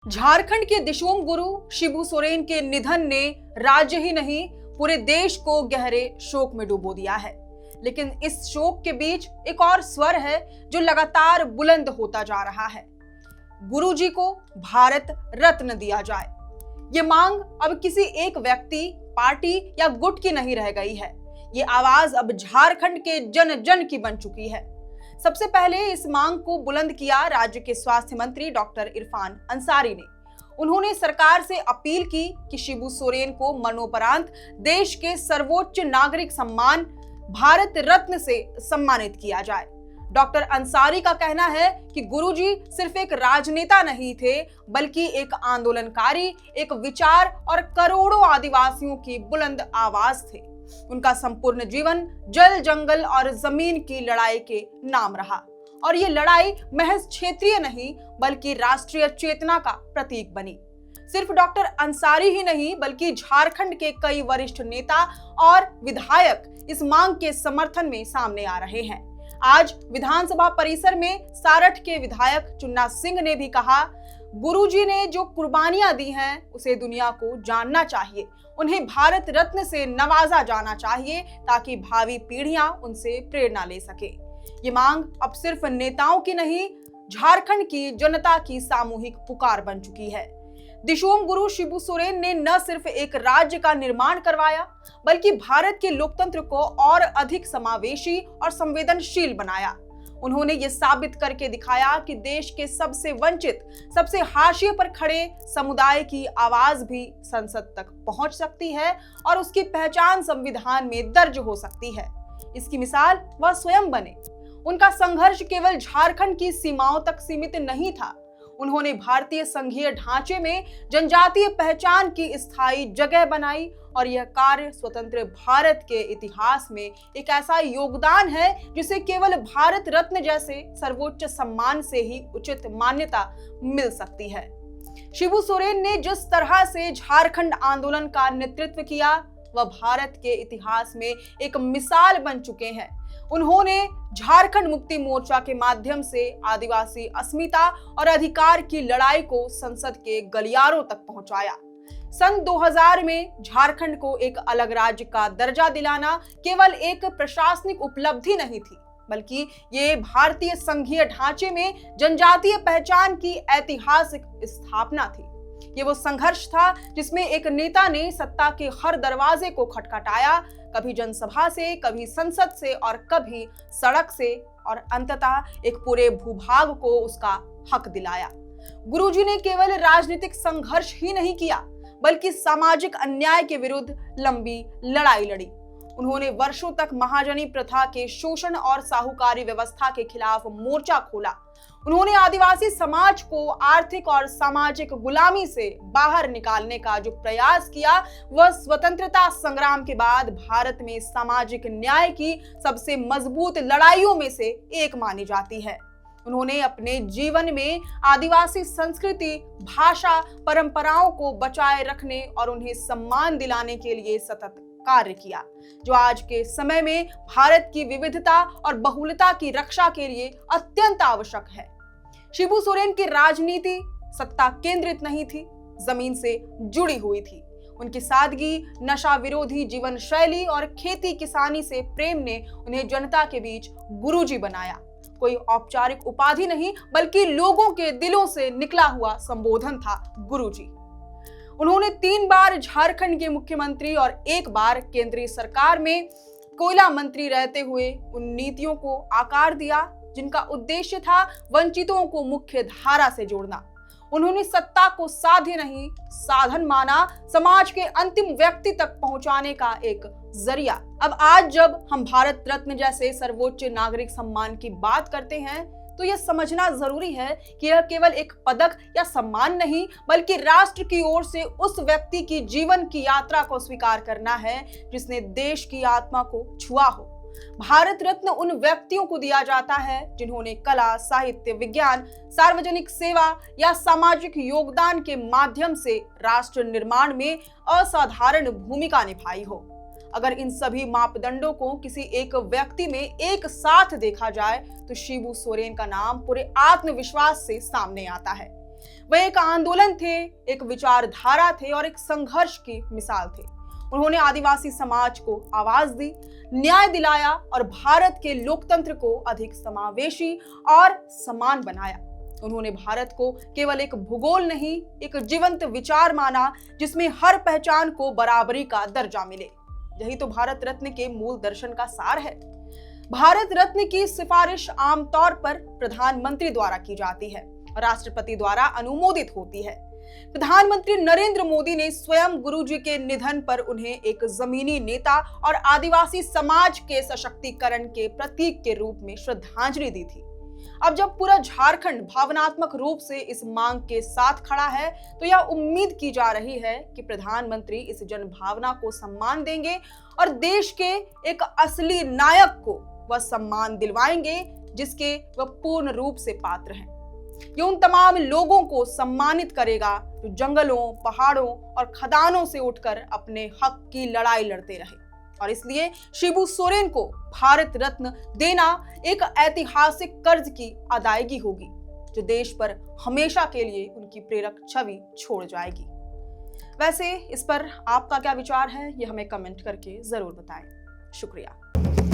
झारखंड के दिशोम गुरु शिबू सोरेन के निधन ने राज्य ही नहीं पूरे देश को गहरे शोक में डुबो दिया है। लेकिन इस शोक के बीच एक और स्वर है जो लगातार बुलंद होता जा रहा है। गुरुजी को भारत रत्न दिया जाए। ये मांग अब किसी एक व्यक्ति, पार्टी या गुट की नहीं रह गई है। ये आवाज अब झारखंड के जन जन की बन चुकी है। सबसे पहले इस मांग को बुलंद किया राज्य के स्वास्थ्य मंत्री डॉक्टर इरफान अंसारी ने। उन्होंने सरकार से अपील की कि शिबू सोरेन को मरणोपरांत देश के सर्वोच्च नागरिक सम्मान भारत रत्न से सम्मानित किया जाए। डॉक्टर अंसारी का कहना है कि गुरुजी सिर्फ एक राजनेता नहीं थे, बल्कि एक आंदोलनकारी, एक विचार और करोड़ों आदिवासियों की बुलंद आवाज थे। उनका संपूर्ण जीवन जल, जंगल और जमीन की लड़ाई के नाम रहा और ये लड़ाई महज क्षेत्रीय नहीं बल्कि राष्ट्रीय चेतना का प्रतीक बनी। सिर्फ डॉक्टर अंसारी ही नहीं बल्कि झारखंड के कई वरिष्ठ नेता और विधायक इस मांग के समर्थन में सामने आ रहे हैं। आज विधानसभा परिसर में सारठ के विधायक चुन्ना सिंह ने भी कहा, गुरुजी ने जो कुर्बानियां दी हैं उसे दुनिया को जानना चाहिए। उन्हें भारत रत्न से नवाजा जाना चाहिए ताकि भावी पीढ़ियां उनसे प्रेरणा ले सके। ये मांग अब सिर्फ नेताओं की नहीं, झारखंड की जनता की सामूहिक पुकार बन चुकी है। दिशोम गुरु शिबू सोरेन ने न सिर्फ एक राज्य का निर्माण करवाया बल्कि भारत के लोकतंत्र को और अधिक समावेशी और संवेदनशील बनाया। उन्होंने ये साबित करके दिखाया कि देश के सबसे वंचित, सबसे हाशिए पर खड़े समुदाय की आवाज भी संसद तक पहुंच सकती है और उसकी पहचान संविधान में दर्ज हो सकती है। इसकी मिसाल वह स्वयं बने। उनका संघर्ष केवल झारखंड की सीमाओं तक सीमित नहीं था। उन्होंने भारतीय संघीय ढांचे में जनजातीय पहचान की स्थायी जगह बनाई और यह कार्य स्वतंत्र भारत के इतिहास में एक ऐसा योगदान है जिसे केवल भारत रत्न जैसे सर्वोच्च सम्मान से ही उचित मान्यता मिल सकती है। शिबू सोरेन ने जिस तरह से झारखंड आंदोलन का नेतृत्व किया वह भारत के इतिहास में एक मिसाल बन चुके हैं। उन्होंने झारखंड मुक्ति मोर्चा के माध्यम से आदिवासी अस्मिता और अधिकार की लड़ाई को संसद के गलियारों तक पहुंचाया। सन 2000 में झारखंड को एक अलग राज्य का दर्जा दिलाना केवल एक प्रशासनिक उपलब्धि नहीं थी, बल्कि ये भारतीय संघीय ढांचे में जनजातीय पहचान की ऐतिहासिक स्थापना थी। ये वो संघर्ष था जिसमें एक नेता ने सत्ता के हर दरवाजे को खटखटाया, कभी जनसभा से, कभी संसद से और कभी सड़क से, और अंततः एक पूरे भूभाग को उसका हक दिलाया। गुरुजी ने केवल राजनीतिक संघर्ष ही नहीं किया बल्कि सामाजिक अन्याय के विरुद्ध लंबी लड़ाई लड़ी। उन्होंने वर्षों तक महाजनी प्रथा के शोषण और साहूकारी व्यवस्था के खिलाफ मोर्चा खोला। उन्होंने आदिवासी समाज को आर्थिक और सामाजिक गुलामी से बाहर निकालने का जो प्रयास किया वह स्वतंत्रता संग्राम के बाद भारत में सामाजिक न्याय की सबसे मजबूत लड़ाइयों में से एक मानी जाती है। उन्होंने अपने जीवन में आदिवासी संस्कृति, भाषा, परंपराओं को बचाए रखने और उन्हें सम्मान दिलाने के लिए सतत कार्य किया, जो आज के समय में भारत की विविधता और बहुलता की रक्षा के लिए अत्यंत आवश्यक है। शिबू सोरेन की राजनीति सत्ता केंद्रित नहीं थी, जमीन से जुड़ी हुई थी। उनकी सादगी, नशा विरोधी जीवन शैली और खेती किसानी से प्रेम ने उन्हें जनता के बीच गुरुजी बनाया। कोई औपचारिक उपाधि नहीं बल्कि लोगों के दिलों से निकला हुआ संबोधन था गुरुजी। उन्होंने 3 बार झारखंड के मुख्यमंत्री और 1 बार केंद्रीय सरकार में कोयला मंत्री रहते हुए उन नीतियों को आकार दिया जिनका उद्देश्य था वंचितों को मुख्य धारा से जोड़ना। उन्होंने सत्ता को साध्य नहीं साधन माना, समाज के अंतिम व्यक्ति तक पहुंचाने का एक जरिया। अब आज जब हम भारत रत्न जैसे सर्वोच्च नागरिक सम्मान की बात करते हैं तो यह समझना जरूरी है कि यह केवल एक पदक या सम्मान नहीं बल्कि राष्ट्र की ओर से उस व्यक्ति की जीवन की यात्रा को स्वीकार करना है जिसने देश की आत्मा को छुआ हो। भारत रत्न उन व्यक्तियों को दिया जाता है जिन्होंने कला, साहित्य, विज्ञान, सार्वजनिक सेवा या सामाजिक योगदान के माध्यम से राष्ट्र निर्माण में असाधारण भूमिका निभाई हो। अगर इन सभी मापदंडों को किसी एक व्यक्ति में एक साथ देखा जाए तो शिबू सोरेन का नाम पूरे आत्मविश्वास से सामने आता है। वह एक आंदोलन थे, एक विचारधारा थे और एक संघर्ष की मिसाल थे। उन्होंने आदिवासी समाज को आवाज दी, न्याय दिलाया और भारत के लोकतंत्र को अधिक समावेशी और समान बनाया। उन्होंने भारत को केवल एक भूगोल नहीं, एक जीवंत विचार माना जिसमें हर पहचान को बराबरी का दर्जा मिले। यही तो भारत रत्न के मूल दर्शन का सार है। भारत रत्न की सिफारिश आमतौर पर प्रधानमंत्री द्वारा की जाती है, राष्ट्रपति द्वारा अनुमोदित होती है। प्रधानमंत्री नरेंद्र मोदी ने स्वयं गुरुजी के निधन पर उन्हें एक जमीनी नेता और आदिवासी समाज के सशक्तिकरण के प्रतीक के रूप में श्रद्धांजलि दी थी। अब जब पूरा झारखंड भावनात्मक रूप से इस मांग के साथ खड़ा है, तो यह उम्मीद की जा रही है कि प्रधानमंत्री इस जनभावना को सम्मान देंगे और देश के एक असली नायक को वह सम्मान दिलवाएंगे जिसके वह पूर्ण रूप से पात्र हैं। ये उन तमाम लोगों को सम्मानित करेगा जो जंगलों, पहाड़ों और खदानों से उठकर अपने हक की लड़ाई लड़ते रहे। और इसलिए शिबू सोरेन को भारत रत्न देना एक ऐतिहासिक कर्ज की अदायगी होगी जो देश पर हमेशा के लिए उनकी प्रेरक छवि छोड़ जाएगी। वैसे इस पर आपका क्या विचार है, ये हमें कमेंट करके जरूर बताएं। शुक्रिया।